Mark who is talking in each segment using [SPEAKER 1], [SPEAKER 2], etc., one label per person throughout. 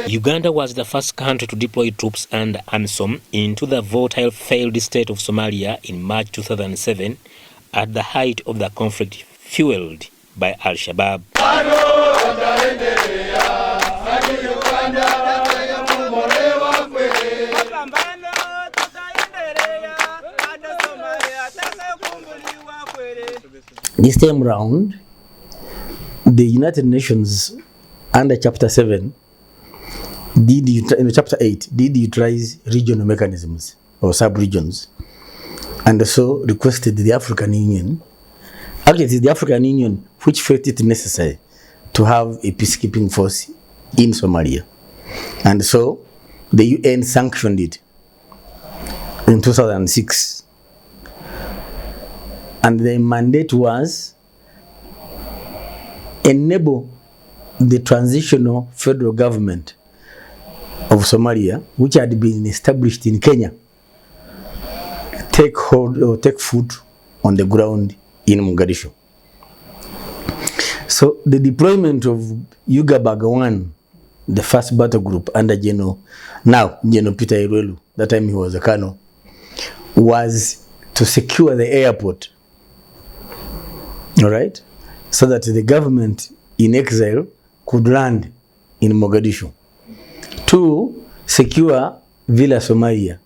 [SPEAKER 1] Uganda was the first country to deploy troops and AMISOM into the volatile failed state of Somalia in March 2007 at the height of the conflict fueled by Al-Shabaab.
[SPEAKER 2] This time round, the United Nations under Chapter 7 Chapter 8 did utilize regional mechanisms or sub-regions, and so requested the African Union. Actually, it is the African Union which felt it necessary to have a peacekeeping force in Somalia, and so the UN sanctioned it in 2006. And the mandate was enable the transitional federal government of Somalia, which had been established in Kenya, take hold or take foot on the ground in Mogadishu. So the deployment of Ugabag 1, the first battle group under General Peter Irwelu, that time he was a colonel, was to secure the airport, all right, so that the government in exile could land in Mogadishu. To secure Villa Somalia,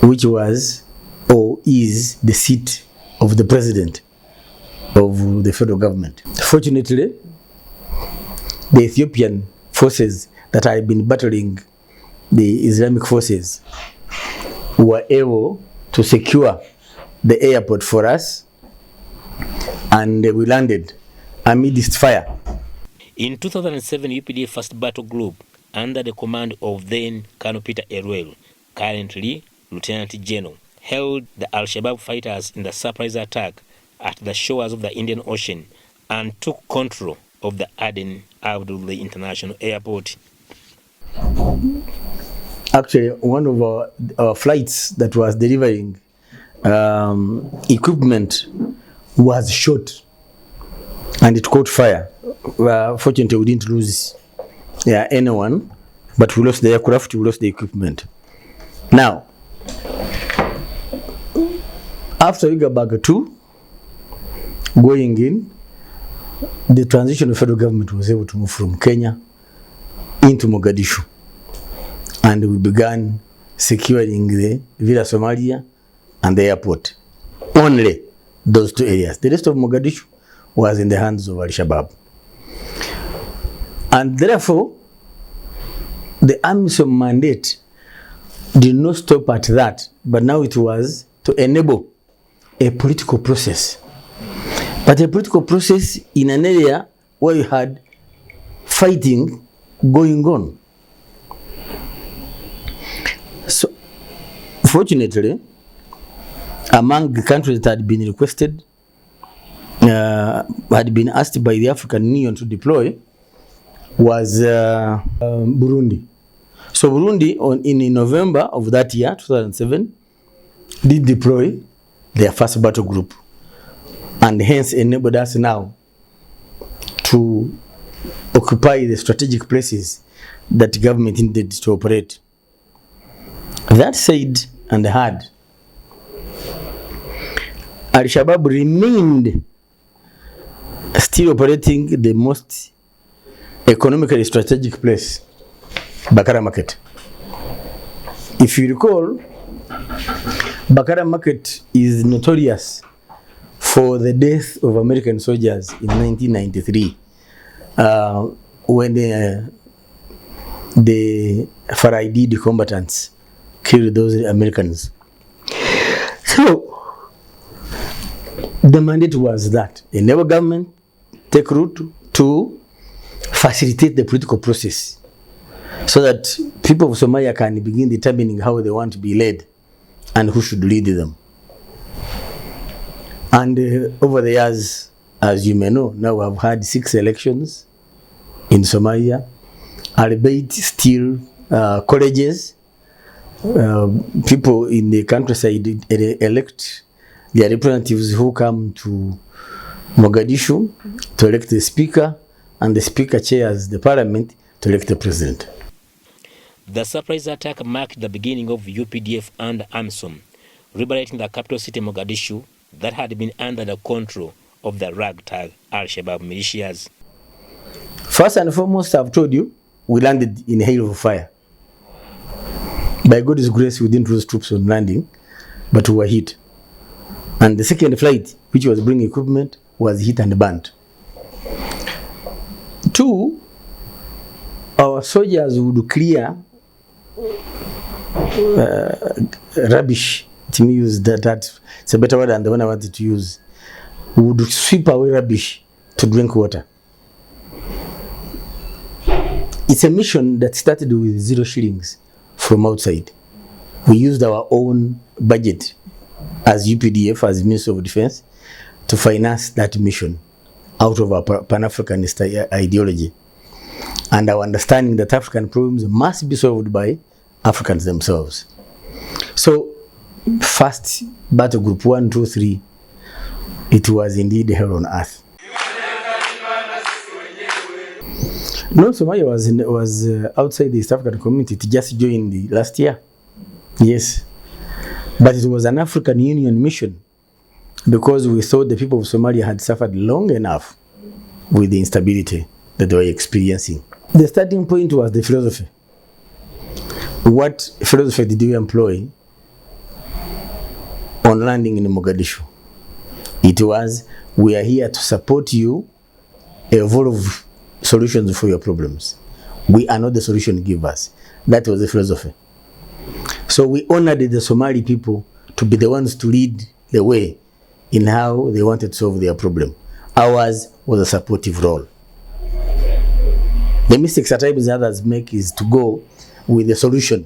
[SPEAKER 2] which was or is the seat of the president of the federal government. Fortunately, the Ethiopian forces that had been battling the Islamic forces were able to secure the airport for us, and we landed amidst fire.
[SPEAKER 1] In 2007, UPDF first battle group under the command of then Colonel Peter Irwelu, currently Lieutenant General, held the Al-Shabaab fighters in the surprise attack at the shores of the Indian Ocean and took control of the Aden Abdullah International Airport.
[SPEAKER 2] Actually, one of our flights that was delivering equipment was shot and it caught fire. Fortunately, we didn't lose anyone, but we lost the aircraft, we lost the equipment. Now, after Ugabag 2 going in, the transitional federal government was able to move from Kenya into Mogadishu, and we began securing the Villa Somalia and the airport. Only those two areas. The rest of Mogadishu was in the hands of Al-Shabaab. And therefore, the AMISOM mandate did not stop at that, but now it was to enable a political process. But a political process in an area where you had fighting going on. So, fortunately, among the countries that had been requested, had been asked by the African Union to deploy, was Burundi. So Burundi, in November of that year, 2007, did deploy their first battle group, and hence enabled us now to occupy the strategic places that the government needed to operate. That said and had, Al-Shabaab remained still operating the most economically strategic place, Bakara Market. If you recall, Bakara Market is notorious for the death of American soldiers in 1993 when the FARID combatants killed those Americans. So the mandate was that enable government take route to facilitate the political process so that people of Somalia can begin determining how they want to be led and who should lead them. And over the years, as you may know, now we have had 6 elections in Somalia, albeit still colleges. People in the countryside elect their representatives who come to Mogadishu to elect the speaker, and the speaker chairs the parliament to elect the president.
[SPEAKER 1] The surprise attack marked the beginning of UPDF and AMISOM liberating the capital city Mogadishu that had been under the control of the ragtag Al-Shabaab militias.
[SPEAKER 2] First and foremost, I've told you, we landed in a hail of fire. By God's grace, we didn't lose troops on landing, but we were hit. And the second flight, which was bringing equipment, was hit and burnt. 2, our soldiers would clear rubbish. To me, use that. It's a better word than the one I wanted to use. We would sweep away rubbish to drink water. It's a mission that started with 0 shillings from outside. We used our own budget as UPDF, as Ministry of Defense, to finance that mission out of our Pan-Africanist ideology and our understanding that African problems must be solved by Africans themselves. So, first battle group 1, 2, 3, it was indeed hell on earth. No, Somalia was outside the East African community. It just joined the last year. Yes. But it was an African Union mission because we thought the people of Somalia had suffered long enough with the instability that they were experiencing. The starting point was the philosophy. What philosophy did we employ on landing in Mogadishu? It was, we are here to support you, evolve solutions for your problems. We are not the solution givers. That was the philosophy. So we honored the Somali people to be the ones to lead the way in how they wanted to solve their problem. Ours was a supportive role. The mistakes at times others make is to go with the solution.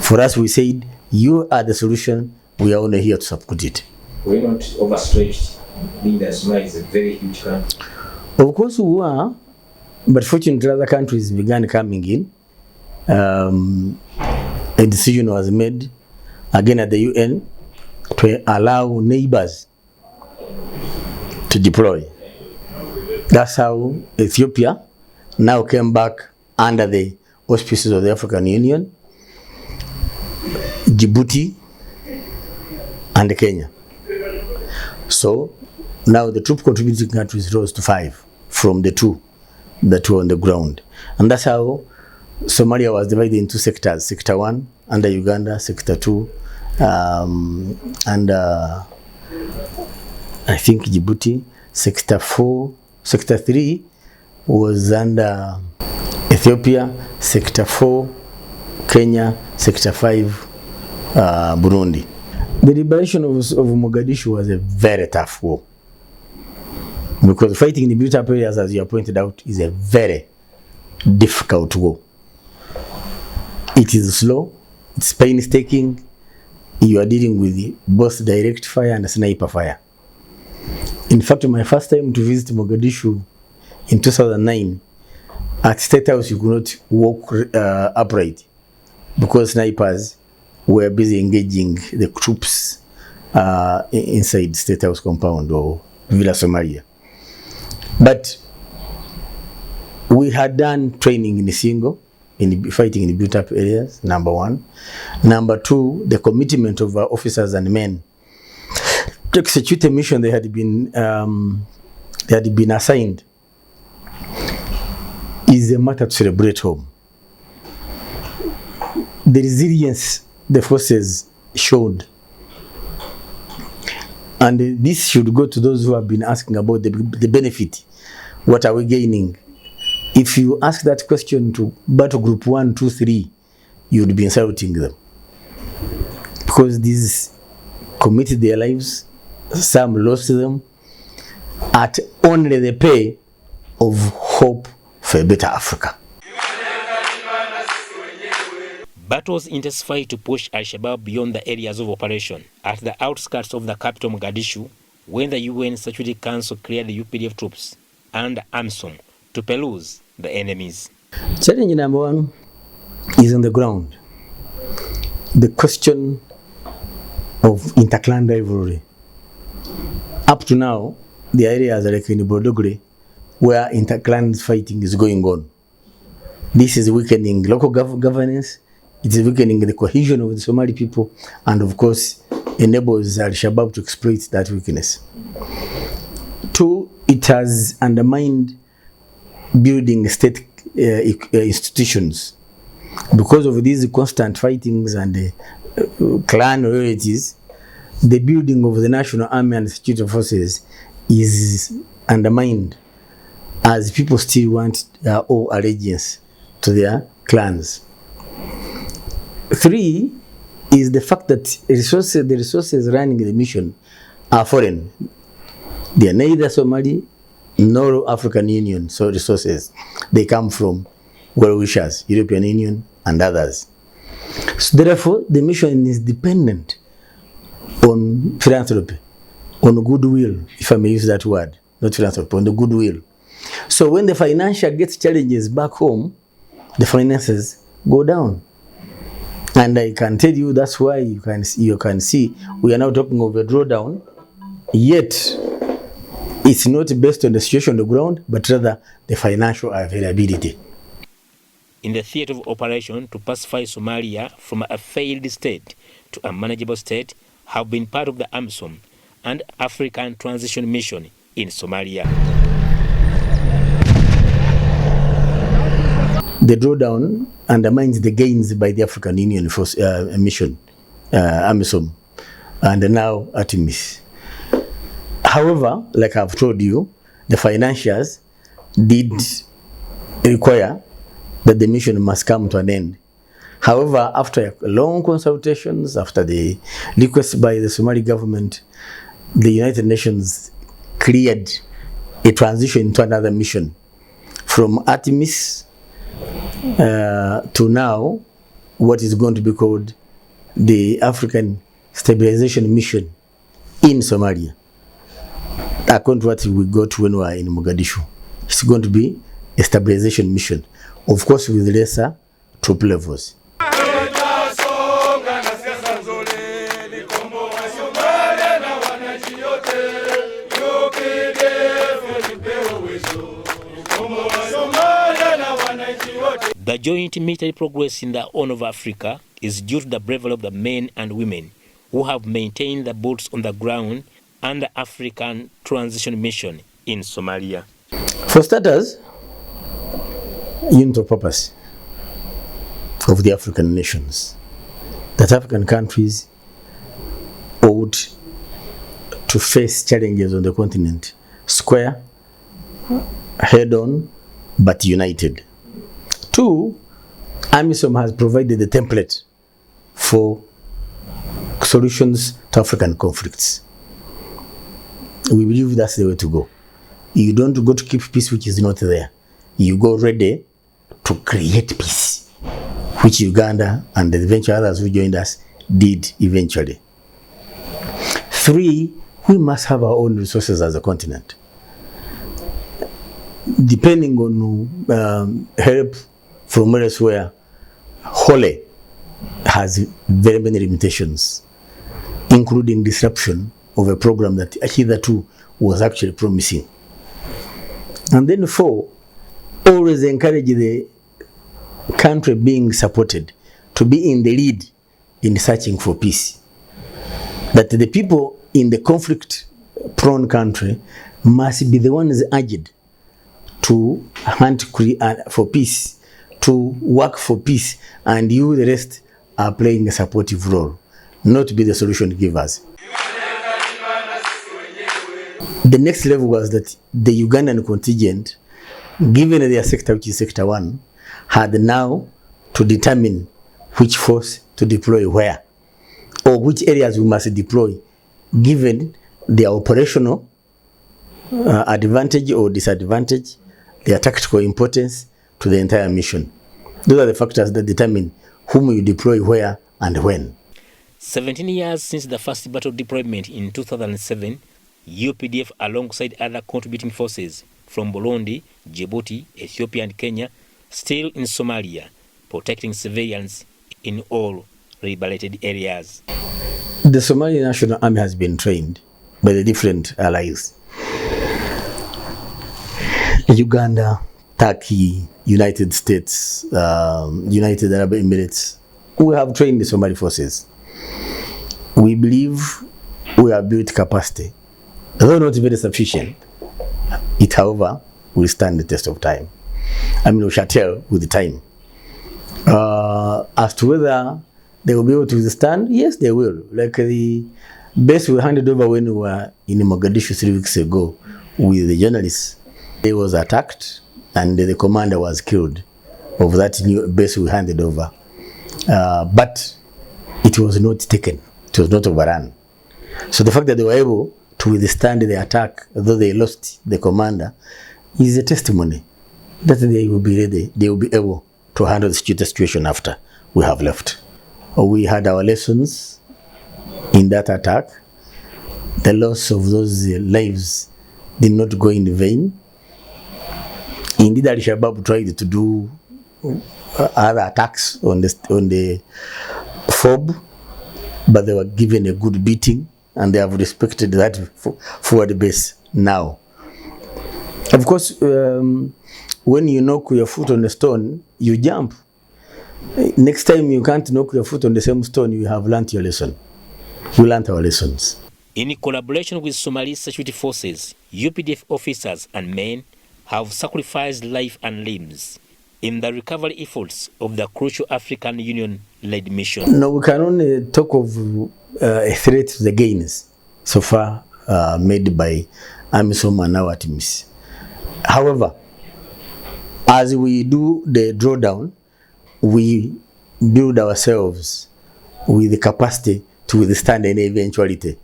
[SPEAKER 2] For us, we said, you are the solution, we are only here to support it.
[SPEAKER 1] We're not overstretched, being that Somalia is a very huge country.
[SPEAKER 2] Of course we were, but fortunately other countries began coming in. A decision was made, again at the UN, to allow neighbors to deploy. That's how Ethiopia now came back under the auspices of the African Union, Djibouti, and Kenya. So now the troop contributing countries rose to 5 from the 2 that were on the ground. And that's how Somalia was divided into sectors. Sector 1 under Uganda, Sector 2, and I think Djibouti. Sector 4, Sector 3 was under Ethiopia, Sector 4, Kenya, Sector 5, Burundi. The liberation of Mogadishu was a very tough war. Because fighting in the built-up areas, as you have pointed out, is a very difficult war. It is slow, it's painstaking, you are dealing with both direct fire and sniper fire. In fact, my first time to visit Mogadishu in 2009, at State House you could not walk upright because snipers were busy engaging the troops inside State House compound or Villa Somalia. But we had done training in Singo, in fighting in the built-up areas, number 1. Number 2, the commitment of our officers and men to execute a mission they had been assigned is a matter to celebrate home. The resilience the forces showed, and this should go to those who have been asking about the benefit. What are we gaining? If you ask that question to battle group 1, 2, 3, you'd be insulting them. Because these committed their lives, some lost them, at only the pay of hope for a better Africa.
[SPEAKER 1] Battles intensified to push Al-Shabaab beyond the areas of operation. At the outskirts of the capital Mogadishu, when the UN Security Council cleared the UPDF troops and AMISOM to peruse the enemies.
[SPEAKER 2] Challenge number one is on the ground. The question of interclan rivalry. Up to now, the areas like in Burundi where interclan fighting is going on. This is weakening local governance, it is weakening the cohesion of the Somali people, and of course, enables Al-Shabaab to exploit that weakness. Two, it has undermined building state institutions. Because of these constant fightings and clan loyalties, the building of the national army and security forces is undermined, as people still want all allegiance to their clans. Three is the fact that the resources running the mission are foreign. They are neither Somali nor African Union resources. They come from well-wishers, European Union and others. So therefore, the mission is dependent on philanthropy, on goodwill, if I may use that word, not philanthropy, on the goodwill. So when the financial gets challenges back home, the finances go down. And I can tell you that's why you can see we are now talking of a drawdown, yet it's not based on the situation on the ground, but rather the financial availability.
[SPEAKER 1] In the theater of operation to pacify Somalia from a failed state to a manageable state have been part of the AMISOM and African Transition Mission in Somalia.
[SPEAKER 2] The drawdown undermines the gains by the African Union for mission, AMISOM, and now Artemis. However, like I've told you, the financiers did require that the mission must come to an end. However, after long consultations, after the request by the Somali government, the United Nations cleared a transition into another mission from Artemis to now what is going to be called the African Stabilization Mission in Somalia. According to what we got when we were in Mogadishu, it's going to be a stabilization mission, of course with lesser troop levels.
[SPEAKER 1] The joint military progress in the Horn of Africa is due to the bravery of the men and women who have maintained the boots on the ground and the African Transition Mission in Somalia.
[SPEAKER 2] For starters, unit of purpose of the African nations, that African countries ought to face challenges on the continent square, head-on, but united. Two, AMISOM has provided the template for solutions to African conflicts. We believe that's the way to go. You don't go to keep peace which is not there. You go ready to create peace, which Uganda and the eventual others who joined us did eventually. Three, we must have our own resources as a continent. Depending on help from elsewhere, wholly has very many limitations, including disruption of a program that hitherto was actually promising. And then four, always encourage the country being supported to be in the lead in searching for peace. That the people in the conflict-prone country must be the ones urged to hunt for peace, to work for peace, and you, the rest, are playing a supportive role, not to be the solution givers. The next level was that the Ugandan contingent, given their sector, which is Sector 1, had now to determine which force to deploy where, or which areas we must deploy, given their operational advantage or disadvantage, their tactical importance to the entire mission. Those are the factors that determine whom you deploy where and when.
[SPEAKER 1] 17 years since the first battle deployment in 2007, UPDF alongside other contributing forces from Burundi, Djibouti, Ethiopia and Kenya still in Somalia, protecting civilians in all liberated areas.
[SPEAKER 2] The Somali National Army has been trained by the different allies. Uganda, Turkey, United States, United Arab Emirates. We have trained the Somali forces. We believe we have built capacity. Though not very sufficient, it, however, will stand the test of time. I mean, we shall tell with the time. As to whether they will be able to withstand, yes, they will. Like the base we handed over when we were in Mogadishu 3 weeks ago with the journalists, it was attacked and the commander was killed of that new base we handed over. But it was not taken. It was not overrun. So the fact that they were able to withstand the attack, though they lost the commander, is a testimony that they will be ready, they will be able to handle the situation after we have left. We had our lessons in that attack. The loss of those lives did not go in vain. Indeed, Al-Shabaab tried to do other attacks on the FOB, but they were given a good beating and they have respected that forward base now. Of course, when you knock your foot on a stone, you jump. Next time you can't knock your foot on the same stone, you have learnt your lesson. We learnt our lessons.
[SPEAKER 1] In collaboration with Somali security forces, UPDF officers and men have sacrificed life and limbs in the recovery efforts of the crucial African Union-led mission.
[SPEAKER 2] No, we can only talk of a threat to the gains so far made by AMISOM and our teams. However, as we do the drawdown, we build ourselves with the capacity to withstand any eventuality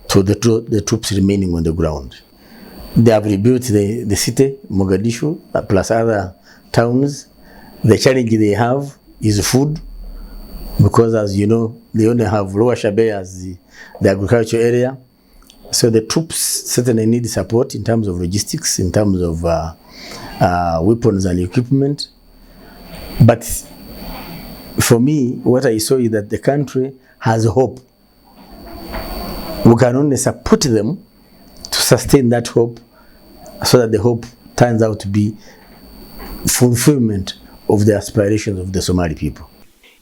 [SPEAKER 2] to the troops remaining on the ground. They have rebuilt the city, Mogadishu, plus other towns. The challenge they have is food, because as you know, they only have Lower Shabe as the agricultural area. So the troops certainly need support in terms of logistics, in terms of weapons and equipment. But for me, what I saw is that the country has hope. We can only support them to sustain that hope, so that the hope turns out to be fulfillment of the aspirations of the Somali people.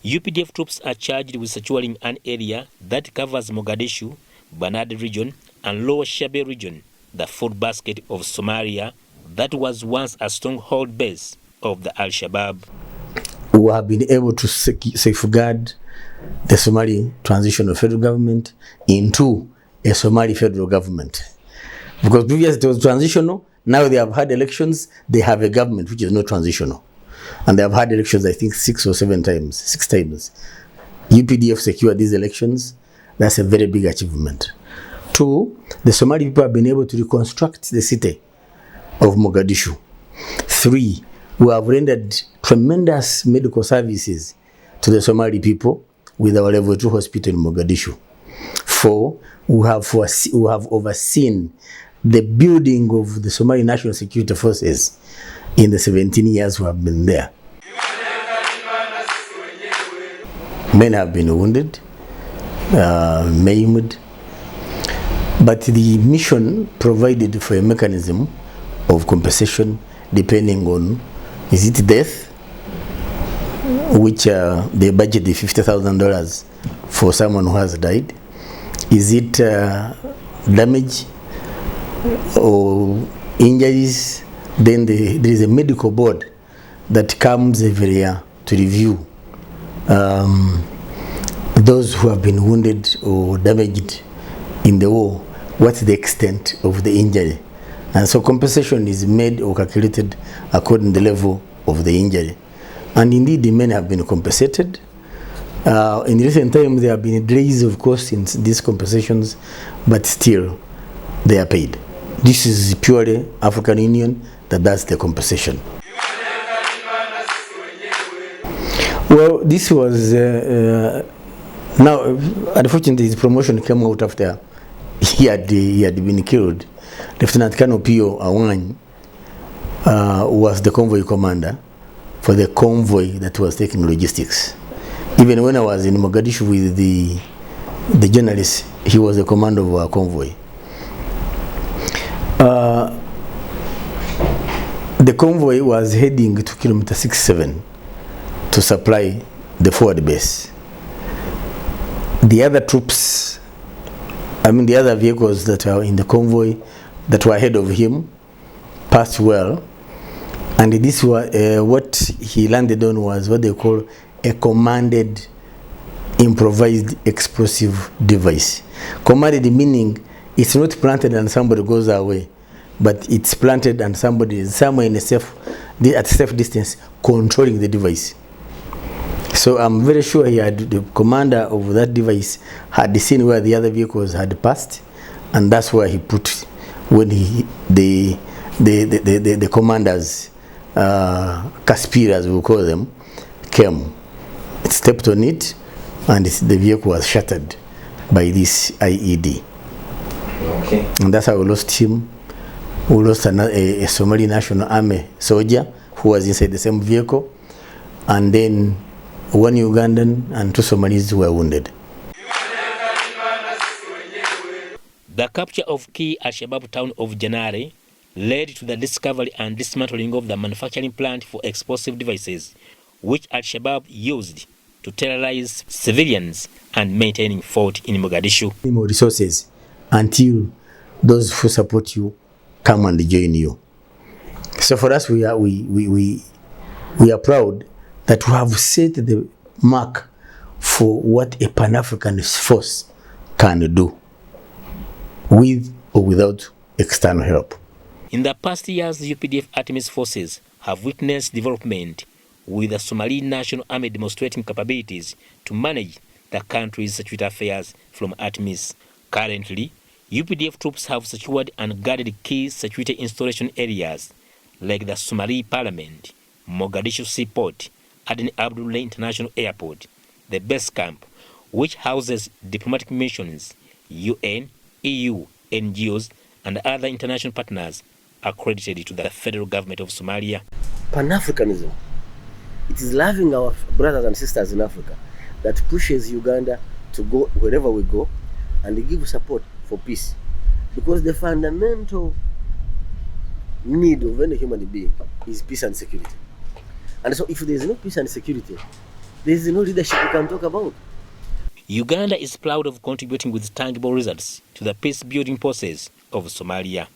[SPEAKER 1] UPDF troops are charged with securing an area that covers Mogadishu, Banad region, and Lower Shabe region, the food basket of Somalia that was once a stronghold base of the Al-Shabaab.
[SPEAKER 2] We have been able to safeguard the Somali transitional federal government into a Somali federal government. Because previously it was transitional, now they have had elections, they have a government which is not transitional. And they have had elections, I think, 6 or 7 times, 6 times. UPDF secured these elections. That's a very big achievement. 2, the Somali people have been able to reconstruct the city of Mogadishu. 3, we have rendered tremendous medical services to the Somali people with our level 2 hospital in Mogadishu. 4, we have overseen the building of the Somali National Security Forces in the 17 years we have been there. Men have been wounded, maimed, but the mission provided for a mechanism of compensation depending on, is it death, which they budgeted $50,000 for someone who has died, is it damage or injuries. Then there is a medical board that comes every year to review those who have been wounded or damaged in the war, what's the extent of the injury. And so compensation is made or calculated according to the level of the injury. And indeed, the men have been compensated. In recent times, there have been delays, of course, in these compensations, but still, they are paid. This is purely African Union that does the compensation. Well, this was now. Unfortunately, his promotion came out after he had been killed. Lieutenant Colonel Pio Awany was the convoy commander for the convoy that was taking logistics. Even when I was in Mogadishu with the journalists, he was the commander of our convoy. The convoy was heading to kilometer 67 to supply the forward base. The other troops, the other vehicles that are in the convoy that were ahead of him passed well, and this was what he landed on was what they call a commanded improvised explosive device. Commanded meaning it's not planted and somebody goes away, but it's planted and somebody is somewhere in a at safe distance controlling the device. So I'm very sure the commander of that device had seen where the other vehicles had passed, and that's where he put when the commanders, conspirators we call them, came. It stepped on it, and the vehicle was shattered by this IED.
[SPEAKER 1] Okay.
[SPEAKER 2] And that's how we lost him. We lost a Somali National Army soldier who was inside the same vehicle, and then one Ugandan and 2 Somalis were wounded.
[SPEAKER 1] The capture of key Al-Shabaab town of Janare led to the discovery and dismantling of the manufacturing plant for explosive devices, which Al-Shabaab used to terrorize civilians and maintaining fort in Mogadishu.
[SPEAKER 2] More resources until those who support you come and join you. So for us, we are proud that we have set the mark for what a Pan-Africanist force can do, with or without external help.
[SPEAKER 1] In the past years, the UPDF ATMIS forces have witnessed development, with the Somali National Army demonstrating capabilities to manage the country's security affairs from ATMIS. Currently, UPDF troops have secured and guarded key security installation areas like the Somali Parliament, Mogadishu Seaport, Aden Abdullah International Airport, the base camp, which houses diplomatic missions, UN, EU, NGOs, and other international partners accredited to the federal government of Somalia.
[SPEAKER 3] Pan-Africanism, it is loving our brothers and sisters in Africa that pushes Uganda to go wherever we go and give support for peace. Because the fundamental need of any human being is peace and security. And so if there is no peace and security, there is no leadership we can talk about.
[SPEAKER 1] Uganda is proud of contributing with tangible results to the peace-building process of Somalia.